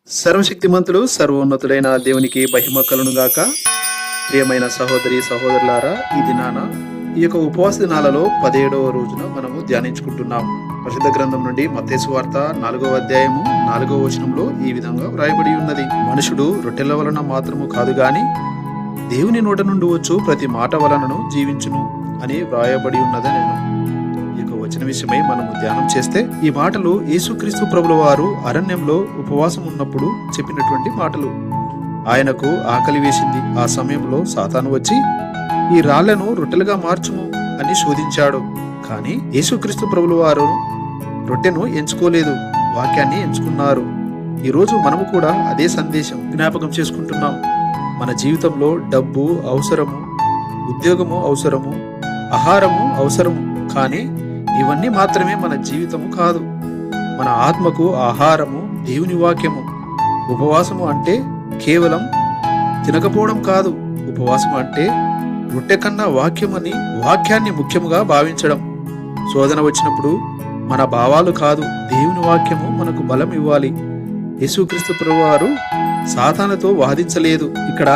సర్వశక్తిమంతుడు సర్వోన్నతుడైన దేవునికి మహిమ కలును గాక. ప్రియమైన సహోదరి సహోదరులారా, ఈ దినాన ఈ యొక్క ఉపవాస దినాలలో 17వ రోజున మనము ధ్యానించుకుంటున్నాం. పరిశుద్ధ గ్రంథం నుండి మత్తయి సువార్త 4వ అధ్యాయము 4వ వచనంలో ఈ విధంగా వ్రాయబడి ఉన్నది. మనుషుడు రొట్టెల వలన మాత్రము కాదు గాని దేవుని నోట నుండి వచ్చు ప్రతి మాట వలనను జీవించును అని వ్రాయబడి ఉన్నదని ఈ యొక్క వచన విషయమై మనము ధ్యానం చేస్తే, ఈ మాటలు యేసుక్రీస్తు ప్రభుల వారు అరణ్యంలో ఉపవాసం ఉన్నప్పుడు చెప్పినటువంటి మాటలు. ఆయనకు ఆకలి వేసింది. ఆ సమయంలో సాతాను వచ్చి ఈ రాళ్లను రొట్టెలుగా మార్చుము అని శోధించాడు. కానీ యేసుక్రీస్తు ప్రభుల వారు రొట్టెను ఎంచుకోలేదు, వాక్యాన్ని ఎంచుకున్నారు. ఈరోజు మనము కూడా అదే సందేశం జ్ఞాపకం చేసుకుంటున్నాం. మన జీవితంలో డబ్బు అవసరము, ఉద్యోగము అవసరము, ఆహారము అవసరము. కానీ ఇవన్నీ మాత్రమే మన జీవితము కాదు. మన ఆత్మకు ఆహారము దేవుని వాక్యము. ఉపవాసము అంటే కేవలం తినకపోవడం కాదు. ఉపవాసం అంటే రొట్టె కన్నా వాక్యాన్ని ముఖ్యముగా భావించడం. శోధన వచ్చినప్పుడు మన భావాలు కాదు, దేవుని వాక్యము మనకు బలం ఇవ్వాలి. యేసుక్రీస్తు ప్రభువారు సాతానుతో వాదించలేదు, ఇక్కడ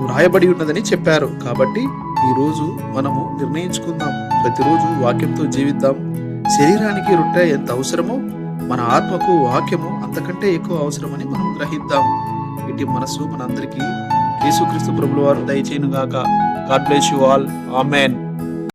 వ్రాయబడి ఉన్నదని చెప్పారు. కాబట్టి ఈ రోజు మనము నిర్ణయించుకుందాం, ప్రతిరోజు వాక్యంతో జీవిద్దాం. శరీరానికి రొట్టె ఎంత అవసరమో మన ఆత్మకు వాక్యము అంతకంటే ఎక్కువ అవసరమని మనం గ్రహిద్దాం. ఇటు మనసు మనందరికీ యేసుక్రీస్తు ప్రభుల వారు దయచేయును గాక. God bless you all. Amen.